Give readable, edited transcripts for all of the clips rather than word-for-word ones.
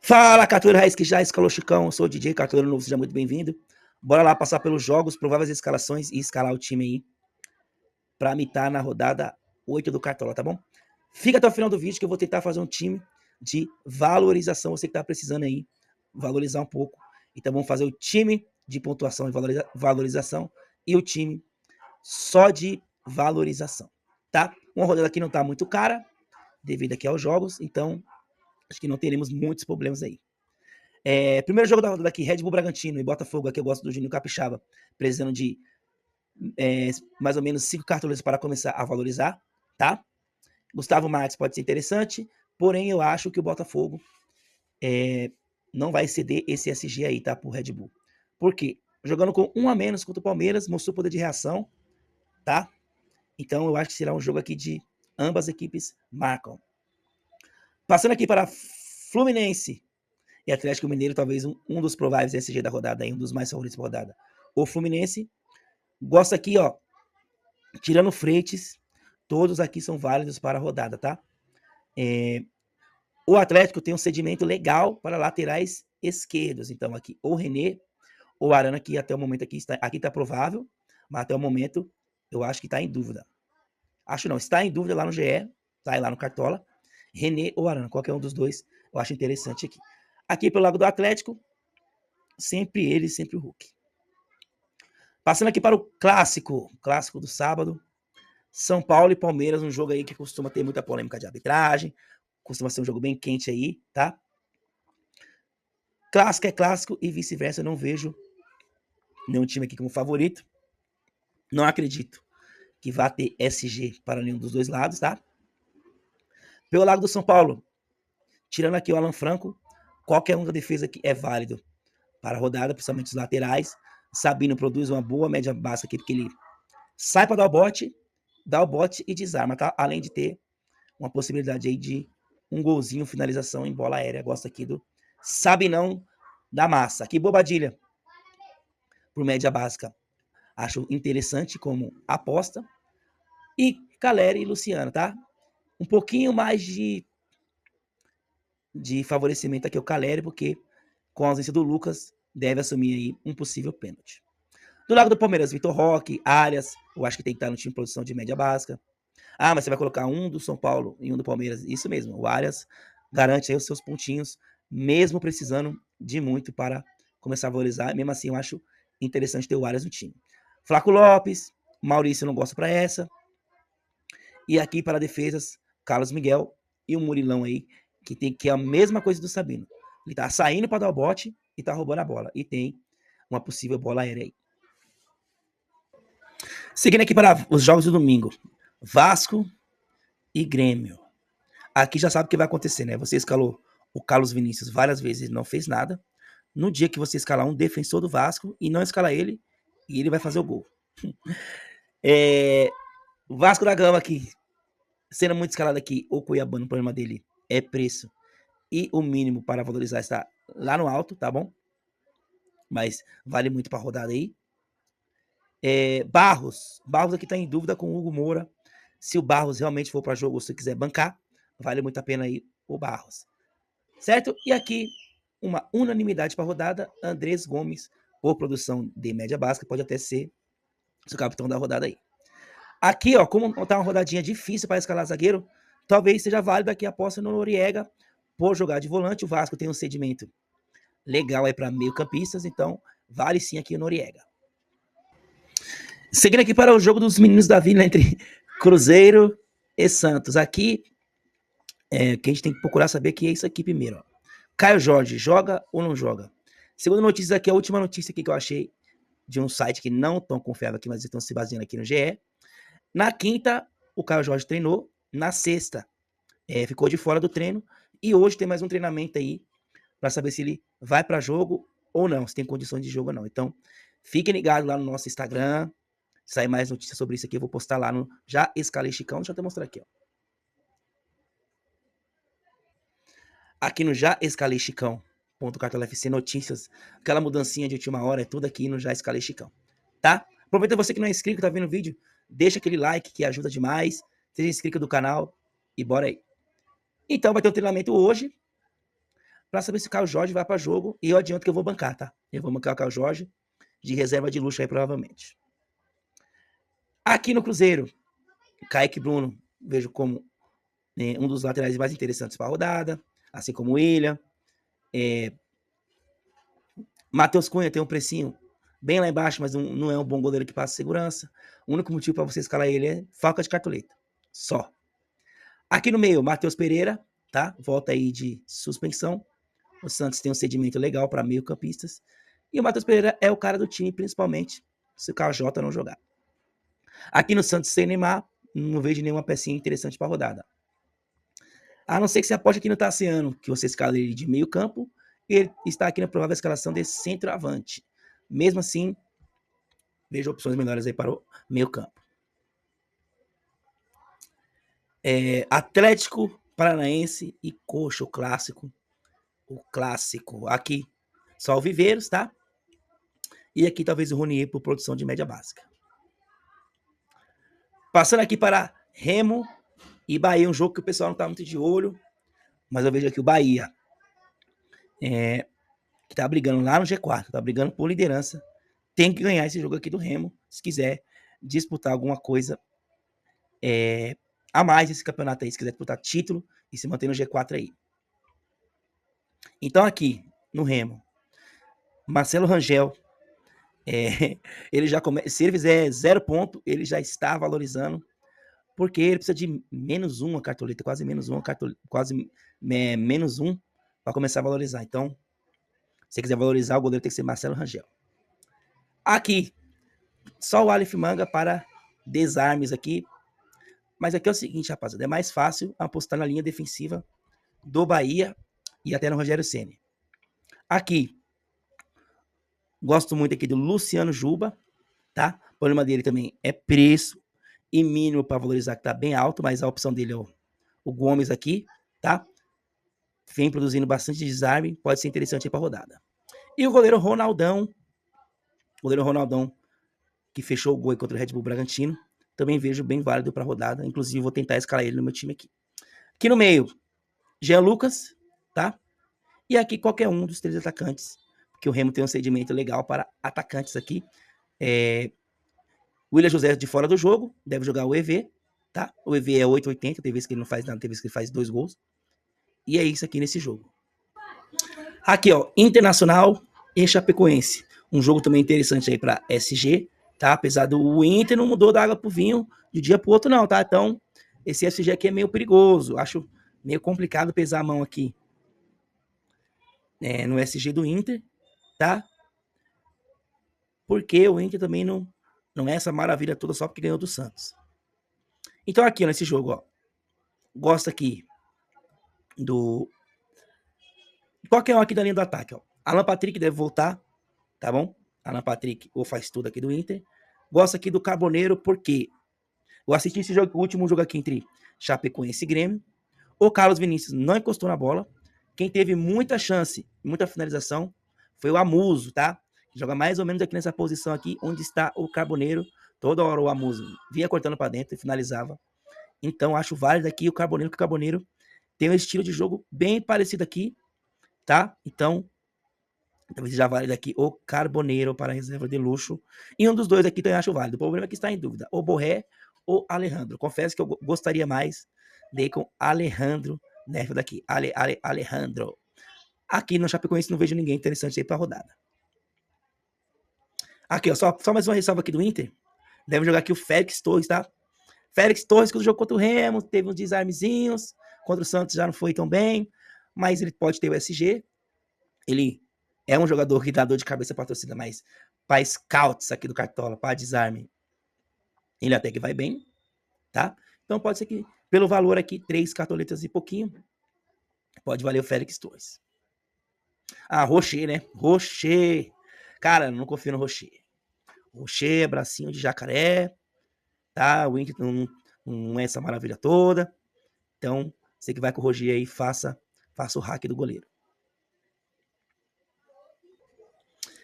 Fala, Cartoleiro Raiz, que já escalou Chicão. Eu sou o DJ Cartoleiro Novo, seja muito bem-vindo. Bora lá passar pelos jogos, prováveis escalações e escalar o time aí pra mitar na rodada 8 do Cartola, tá bom? Fica até o final do vídeo que eu vou tentar fazer um time de valorização. Você que tá precisando aí valorizar um pouco. Então vamos fazer o time de pontuação e valorização e o time só de valorização, tá? Uma rodada aqui não tá muito cara, devido aqui aos jogos, então acho que não teremos muitos problemas aí. Primeiro jogo da rodada aqui, Red Bull Bragantino e Botafogo. Aqui eu gosto do Juninho Capixaba, precisando de mais ou menos 5 cartoleiros para começar a valorizar, tá? Gustavo Marques pode ser interessante, porém eu acho que o Botafogo não vai ceder esse SG aí, tá? Pro Red Bull. Por quê? Jogando com 1 a menos contra o Palmeiras, mostrou poder de reação, tá? Então eu acho que será um jogo aqui de ambas equipes marcam. Passando aqui para Fluminense e Atlético Mineiro, talvez um dos prováveis SG da rodada, aí, um dos mais favoritos da rodada. O Fluminense gosta aqui, ó, tirando Freitas, todos aqui são válidos para a rodada, tá? O Atlético tem um cedimento legal para laterais esquerdos, então aqui ou René ou Arana, que até o momento aqui está provável, mas até o momento eu acho que está em dúvida. Acho não, está em dúvida lá no GE, tá aí lá no Cartola, René ou Arana, qualquer um dos dois, eu acho interessante aqui. Aqui pelo lado do Atlético, sempre ele, sempre o Hulk. Passando aqui para o clássico do sábado, São Paulo e Palmeiras, um jogo aí que costuma ter muita polêmica de arbitragem, costuma ser um jogo bem quente aí, tá? Clássico é clássico e vice-versa, eu não vejo nenhum time aqui como favorito. Não acredito que vá ter SG para nenhum dos dois lados, tá? Pelo lado do São Paulo, tirando aqui o Alan Franco, qualquer um da defesa aqui é válido para a rodada, principalmente os laterais. Sabino produz uma boa média básica aqui, porque ele sai para dá o bote e desarma, tá? Além de ter uma possibilidade aí de um golzinho, finalização em bola aérea. Gosto aqui do Sabinão da massa. Aqui Bobadilha, por média básica. Acho interessante como aposta. E Caleri e Luciano, tá? Um pouquinho mais de favorecimento aqui o Caleri, porque com a ausência do Lucas, deve assumir aí um possível pênalti. Do lado do Palmeiras, Vitor Roque, Arias, eu acho que tem que estar no time de produção de média básica. Ah, mas você vai colocar um do São Paulo e um do Palmeiras. Isso mesmo, o Arias garante aí os seus pontinhos, mesmo precisando de muito para começar a valorizar. Mesmo assim, eu acho interessante ter o Arias no time. Flaco Lopes, Maurício não gosta para essa. E aqui para defesas, Carlos Miguel e o Murilão aí, que é a mesma coisa do Sabino. Ele tá saindo para dar o bote e tá roubando a bola. E tem uma possível bola aérea aí. Seguindo aqui para os jogos do domingo. Vasco e Grêmio. Aqui já sabe o que vai acontecer, né? Você escalou o Carlos Vinícius várias vezes, ele não fez nada. No dia que você escalar um defensor do Vasco e não escalar ele, e ele vai fazer o gol. O Vasco da Gama aqui, sendo muito escalado aqui, o Cuiabá, o problema dele é preço. E o mínimo para valorizar está lá no alto, tá bom? Mas vale muito para a rodada aí. Barros aqui tá em dúvida com o Hugo Moura. Se o Barros realmente for para jogo ou se quiser bancar, vale muito a pena aí o Barros. Certo? E aqui, uma unanimidade para a rodada, Andrés Gomes, por produção de média básica, pode até ser o capitão da rodada aí. Aqui, ó, como tá uma rodadinha difícil para escalar zagueiro, talvez seja válido aqui a aposta no Noriega por jogar de volante. O Vasco tem um cedimento legal aí para meio campistas, então vale sim aqui o Noriega. Seguindo aqui para o jogo dos meninos da Vila entre Cruzeiro e Santos. Aqui, que a gente tem que procurar saber que é isso aqui primeiro. Ó. Caio Jorge, joga ou não joga? Segunda notícia aqui, a última notícia aqui que eu achei de um site que não tão confiável aqui, mas estão se baseando aqui no GE. Na quinta, o Caio Jorge treinou. Na sexta, ficou de fora do treino. E hoje tem mais um treinamento aí para saber se ele vai para jogo ou não, se tem condições de jogo ou não. Então, fiquem ligados lá no nosso Instagram. Sai mais notícias sobre isso aqui, eu vou postar lá no Já Escalei Chicão. Deixa eu até mostrar aqui, ó. Aqui no Já Escalei Chicão. Cartola FC Notícias, aquela mudancinha de última hora, é tudo aqui no Já Escalei Chicão, tá? Aproveita você que não é inscrito, tá vendo o vídeo, deixa aquele like que ajuda demais, seja inscrito do canal e bora aí. Então vai ter um treinamento hoje, para saber se o Caio Jorge vai para jogo. E eu adianto que eu vou bancar, tá? Eu vou bancar o Caio Jorge de reserva de luxo aí, provavelmente. Aqui no Cruzeiro, Kaique Bruno, vejo como um dos laterais mais interessantes para a rodada, assim como o William. Matheus Cunha tem um precinho bem lá embaixo, mas não é um bom goleiro que passa segurança. O único motivo para você escalar ele é falta de cartoleta. Só. Aqui no meio, Matheus Pereira, tá? Volta aí de suspensão. O Santos tem um cedimento legal para meio-campistas. E o Matheus Pereira é o cara do time, principalmente se o KJ não jogar. Aqui no Santos, sem Neymar, não vejo nenhuma pecinha interessante para a rodada. A não ser que você aposte aqui no Tassiano, que você escala ele de meio campo, e ele está aqui na provável escalação de centroavante. Mesmo assim, vejo opções melhores aí para o meio campo. Atlético Paranaense e Coxa, o clássico. O clássico. Aqui, só o Viveiros, tá? E aqui talvez o Ronier por produção de média básica. Passando aqui para Remo e Bahia, um jogo que o pessoal não tá muito de olho, mas eu vejo aqui o Bahia, que tá brigando lá no G4, tá brigando por liderança, tem que ganhar esse jogo aqui do Remo, se quiser disputar alguma coisa a mais esse campeonato aí, se quiser disputar título e se manter no G4 aí. Então aqui, no Remo, Marcelo Rangel, ele já começa, se ele fizer 0 ponto, ele já está valorizando, porque ele precisa de menos 1 a cartoleta, quase menos 1 para começar a valorizar. Então, se você quiser valorizar, o goleiro tem que ser Marcelo Rangel. Aqui, só o Aleph Manga para desarmes aqui. Mas aqui é o seguinte, rapaziada, é mais fácil apostar na linha defensiva do Bahia e até no Rogério Ceni. Aqui, gosto muito aqui do Luciano Juba, tá? O problema dele também é preço e mínimo para valorizar, que tá bem alto, mas a opção dele é o Gomes aqui, tá? Vem produzindo bastante desarme, pode ser interessante aí para a rodada. E o goleiro Ronaldão, que fechou o gol contra o Red Bull Bragantino, também vejo bem válido para a rodada, inclusive vou tentar escalar ele no meu time aqui. Aqui no meio, Jean Lucas, tá? E aqui qualquer um dos 3 atacantes, porque o Remo tem um cedimento legal para atacantes aqui. William José de fora do jogo, deve jogar o EV, tá? O EV é 8,80, tem vezes que ele não faz nada, tem vezes que ele faz 2 gols. E é isso aqui nesse jogo. Aqui, ó, Internacional e Chapecoense. Um jogo também interessante aí para SG, tá? Apesar do Inter não mudou da água pro vinho de um dia pro outro não, tá? Então, esse SG aqui é meio perigoso. Acho meio complicado pesar a mão aqui no SG do Inter, tá? Porque o Inter também não é essa maravilha toda só porque ganhou do Santos. Então aqui, ó, nesse jogo, ó, gosta aqui do qualquer um aqui da linha do ataque, ó. Alan Patrick deve voltar, tá bom? Alan Patrick, ou faz tudo aqui do Inter. Gosto aqui do Carboneiro, porque eu assisti esse jogo, o último jogo aqui entre Chapecoense e Grêmio. O Carlos Vinícius não encostou na bola. Quem teve muita chance, muita finalização, foi o Amuso, tá? Que joga mais ou menos aqui nessa posição aqui, onde está o Carboneiro. Toda hora o Amuso vinha cortando para dentro e finalizava. Então, acho válido aqui o Carboneiro, que o Carboneiro tem um estilo de jogo bem parecido aqui, tá? Então, talvez já válido aqui o Carboneiro para a reserva de luxo. E um dos dois aqui também acho válido. O problema é que está em dúvida, o Borré ou Alejandro. Confesso que eu gostaria mais de ir com Alejandro Nervo daqui. Alejandro. Aqui no Chapecoense não vejo ninguém interessante aí para a rodada. Aqui, ó, só mais uma ressalva aqui do Inter. Deve jogar aqui o Félix Torres, tá? Félix Torres, que jogou contra o Remo, teve uns desarmezinhos. Contra o Santos já não foi tão bem. Mas ele pode ter o SG. Ele é um jogador que dá dor de cabeça para a torcida, mas para scouts aqui do Cartola, para desarme, ele até que vai bem, tá? Então pode ser que, pelo valor aqui, 3 cartoletas e pouquinho, pode valer o Félix Torres. Ah, Rocher, né? Rocher. Cara, não confio no Rocher. Rocher, bracinho de jacaré, tá? O Inter não é essa maravilha toda. Então, você que vai com o Roger aí, faça o hack do goleiro.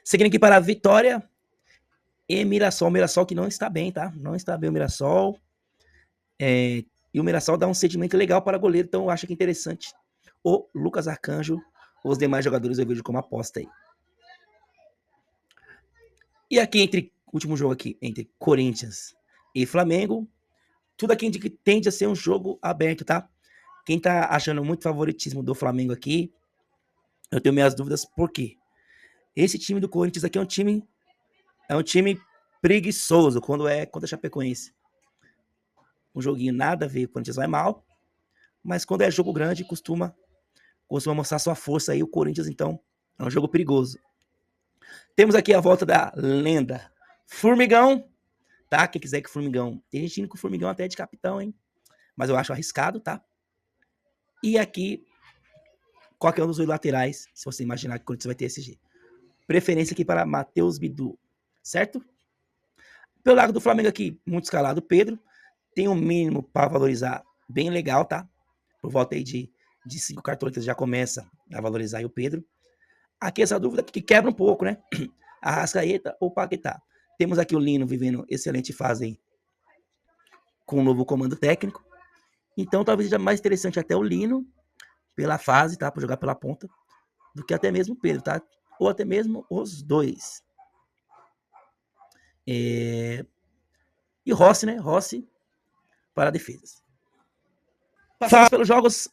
Seguindo aqui para a Vitória e Mirassol. Mirassol que não está bem, tá? Não está bem o Mirassol. E o Mirassol dá um sentimento legal para goleiro, então eu acho que é interessante o Lucas Arcanjo Os demais jogadores eu vejo como aposta aí. E aqui entre último jogo aqui entre Corinthians e Flamengo, tudo aqui tende a ser um jogo aberto, tá? Quem tá achando muito favoritismo do Flamengo aqui, eu tenho minhas dúvidas, por quê? Esse time do Corinthians aqui é um time preguiçoso quando é contra a Chapecoense. Um joguinho nada a ver, o Corinthians vai mal, mas quando é jogo grande, costuma mostrar sua força aí. O Corinthians, então, é um jogo perigoso. Temos aqui a volta da lenda Formigão, tá? Quem quiser que o Formigão... Tem gente indo com o Formigão até de capitão, hein? Mas eu acho arriscado, tá? E aqui, qualquer um dos dois laterais, se você imaginar que o Corinthians vai ter SG. Preferência aqui para Matheus Bidu, certo? Pelo lado do Flamengo aqui, muito escalado, Pedro. Tem um mínimo para valorizar bem legal, tá? Por volta aí de 5 cartoletas já começa a valorizar aí o Pedro. Aqui essa dúvida que quebra um pouco, né? Arrascaeta ou Paquetá. Temos aqui o Lino vivendo excelente fase aí, com um novo comando técnico. Então talvez seja mais interessante até o Lino, pela fase, tá? Para jogar pela ponta, do que até mesmo o Pedro, tá? Ou até mesmo os dois. E Rossi, né? Rossi para defesas. Passamos pelos jogos.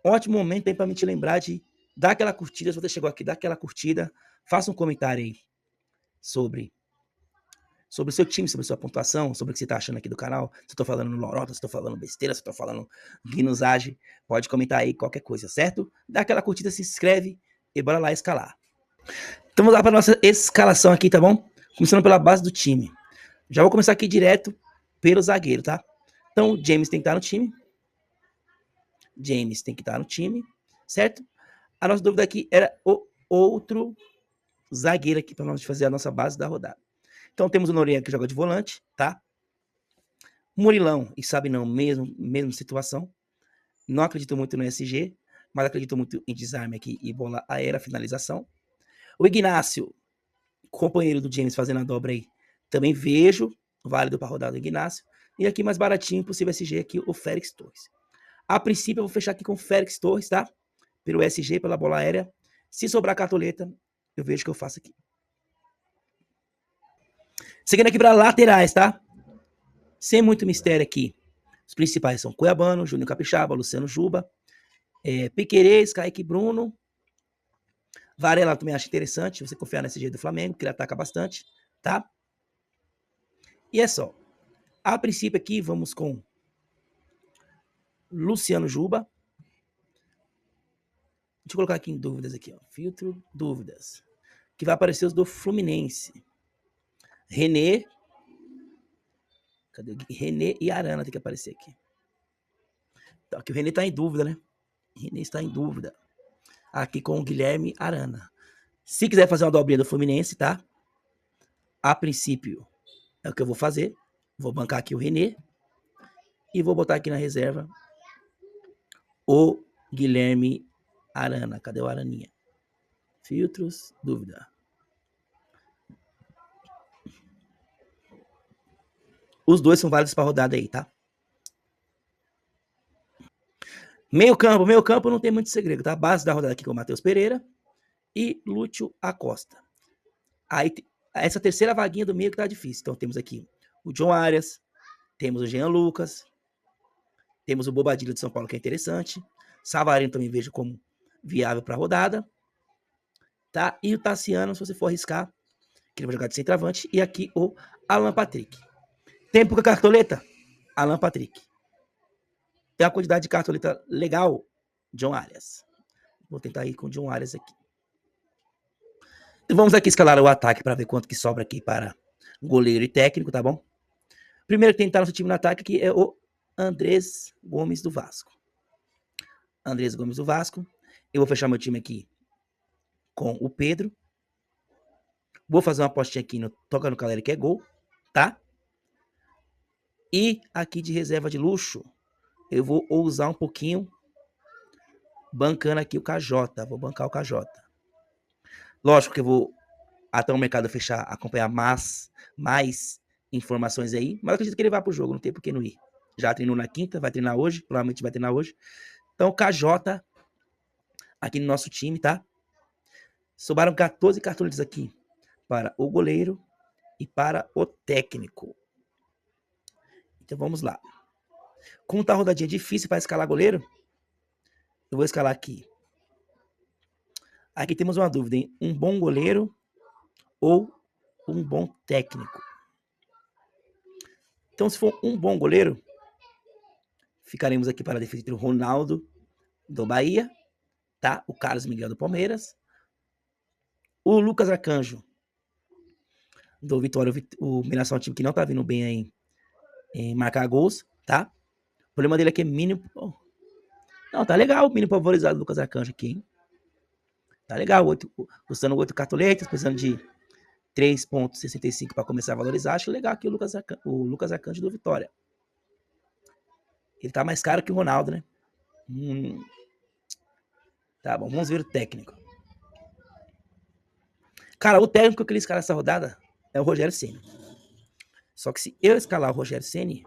Ótimo momento aí para me te lembrar de dar aquela curtida. Se você chegou aqui, dá aquela curtida. Faça um comentário aí sobre o seu time, sobre a sua pontuação, sobre o que você está achando aqui do canal. Se eu estou falando lorota, se eu estou falando besteira, se eu estou falando guinusagem, pode comentar aí qualquer coisa, certo? Dá aquela curtida, se inscreve e bora lá escalar. Então vamos lá para nossa escalação aqui, tá bom? Começando pela base do time. Já vou começar aqui direto pelo zagueiro, tá? Então o James tem que estar no time. James tem que estar no time, certo? A nossa dúvida aqui era o outro zagueiro aqui para nós fazer a nossa base da rodada. Então temos o Noriega que joga de volante, tá? Murilão e sabe não, mesmo situação. Não acredito muito no SG, mas acredito muito em desarme aqui e bola aérea, finalização. O Ignacio, companheiro do James fazendo a dobra aí, também vejo válido para rodar do Ignacio. E aqui mais baratinho, possível SG aqui, o Félix Torres. A princípio eu vou fechar aqui com o Félix Torres, tá? Pelo SG, pela bola aérea. Se sobrar cartoleta, eu vejo o que eu faço aqui. Seguindo aqui para laterais, tá? Sem muito mistério aqui. Os principais são Cuiabano, Júnior Capixaba, Luciano Juba, Piquerez, Kaique Bruno. Varela também acho interessante, você confiar nesse jeito do Flamengo, que ele ataca bastante, tá? E é só. A princípio aqui, vamos com Luciano Juba. Deixa eu colocar aqui em dúvidas aqui, ó. Filtro, dúvidas. Que vai aparecer os do Fluminense. René. Cadê? René e Arana tem que aparecer aqui. Então, aqui o René tá em dúvida, né? René está em dúvida. Aqui com o Guilherme Arana. Se quiser fazer uma dobrinha do Fluminense, tá? A princípio, é o que eu vou fazer. Vou bancar aqui o René. E vou botar aqui na reserva o Guilherme Arana. Cadê o Araninha? Filtros, dúvida. Os dois são válidos para rodada aí, tá? Meio campo não tem muito segredo, tá? A base da rodada aqui com o Matheus Pereira e Lúcio Acosta. Aí, essa terceira vaguinha do meio que tá difícil. Então temos aqui o John Arias, temos o Jean Lucas, temos o Bobadilha de São Paulo, que é interessante. Savarino também vejo como viável para a rodada. Tá? E o Tassiano, se você for arriscar, que ele vai jogar de centroavante. E aqui o Alan Patrick. Tempo com a cartoleta? Alan Patrick. Tem uma quantidade de cartoleta legal, John Arias. Vou tentar ir com o John Arias aqui. E vamos aqui escalar o ataque para ver quanto que sobra aqui para goleiro e técnico, tá bom? Primeiro que tem que estar nosso time no ataque aqui é o Andrés Gomes do Vasco. Andrés Gomes do Vasco. Eu vou fechar meu time aqui com o Pedro. Vou fazer uma apostinha aqui no Toca no Caleri, que é gol, tá? E aqui de reserva de luxo, eu vou ousar um pouquinho, bancando aqui o KJ. Vou bancar o KJ. Lógico que eu vou até o mercado fechar, acompanhar mais informações aí, mas eu acredito que ele vai pro jogo, não tem por que não ir. Já treinou na quinta, vai treinar hoje, provavelmente vai treinar hoje. Então, KJ aqui no nosso time, tá? Sobraram 14 cartoletas aqui para o goleiro e para o técnico. Então vamos lá. Como tá a rodadinha difícil para escalar goleiro, eu vou escalar aqui. Aqui temos uma dúvida, hein? Um bom goleiro ou um bom técnico? Então, se for um bom goleiro, ficaremos aqui para a defesa entre o Ronaldo, do Bahia, tá? O Carlos Miguel, do Palmeiras. O Lucas Arcanjo, do Vitória. O Mirassol é um time que não tá vindo bem aí em marcar gols, tá? O problema dele aqui é mínimo. Não, tá legal o mínimo favorizado do Lucas Arcanjo aqui, hein? Tá legal, custando 8 cartoletas, precisando de 3,65 para começar a valorizar. Acho legal aqui o Lucas Arcanjo do Vitória. Ele tá mais caro que o Ronaldo, né? Tá bom, vamos ver o técnico. Cara, o técnico que ele escala essa rodada é o Rogério Ceni. Só que se eu escalar o Rogério Ceni,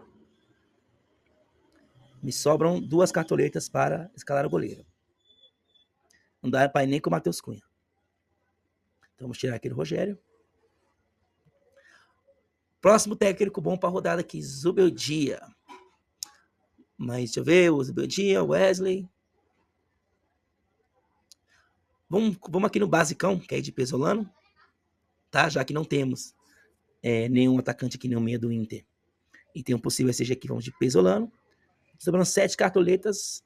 me sobram 2 cartoletas para escalar o goleiro. Não dá para ir nem com o Matheus Cunha. Então vamos tirar aqui do Rogério. Próximo técnico bom para a rodada aqui, Zubeldia. Mas deixa eu ver, o Zubeldia, Wesley. Vamos aqui no basicão, que é de Pesolano, tá? Já que não temos nenhum atacante aqui no meio do Inter. E tem um possível SG aqui, vamos de Pesolano. Sobrando 7 cartoletas.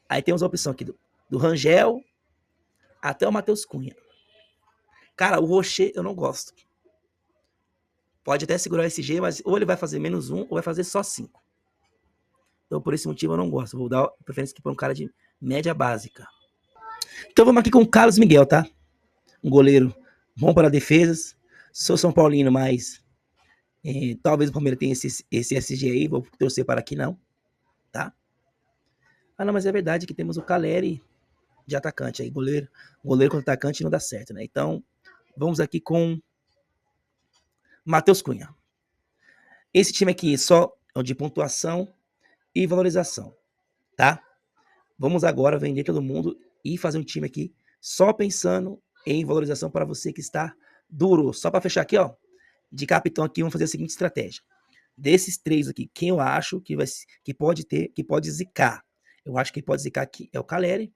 Aí temos a opção aqui do Rangel até o Matheus Cunha. Cara, o Rocher eu não gosto. Pode até segurar o SG, mas ou ele vai fazer -1 ou vai fazer só 5. Então, por esse motivo, eu não gosto. Vou dar preferência aqui para um cara de média básica. Então, vamos aqui com o Carlos Miguel, tá? Um goleiro bom para defesas. Sou São Paulino, mas talvez o Palmeiras tenha esse SG aí. Vou torcer para que não, tá? Ah, não, mas é verdade que temos o Caleri de atacante aí. Goleiro contra atacante não dá certo, né? Então, vamos aqui com Matheus Cunha. Esse time aqui só é de pontuação e valorização, tá? Vamos agora vender todo mundo e fazer um time aqui só pensando em valorização para você que está duro. Só para fechar aqui, ó, de capitão aqui, vamos fazer a seguinte estratégia. Desses 3 aqui, quem eu acho que pode zicar? Eu acho que pode zicar aqui é o Caleri.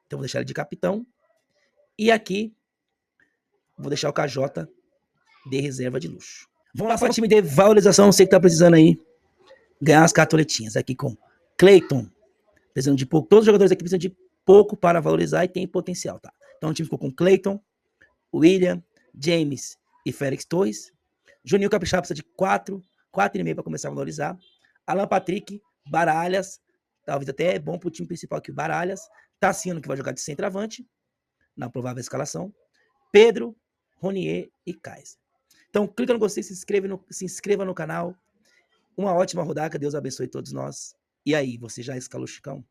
Então vou deixar ele de capitão. E aqui vou deixar o KJ de reserva de luxo. Vamos lá para o time de valorização, você que tá precisando aí ganhar as cartoletinhas aqui com Cleiton. Precisando de pouco. Todos os jogadores aqui precisam de pouco para valorizar e tem potencial, tá? Então o time ficou com Cleiton, William, James e Félix Torres. Juninho Capixaba precisa de 4,5 para começar a valorizar. Alan Patrick, Baralhas, talvez até é bom para o time principal aqui, o Baralhas. Tassiano, que vai jogar de centroavante, na provável escalação. Pedro, Ronier e Kaiser. Então clica no gostei, se inscreva no canal. Uma ótima rodada, Deus abençoe todos nós. E aí, você já escalou o Chicão?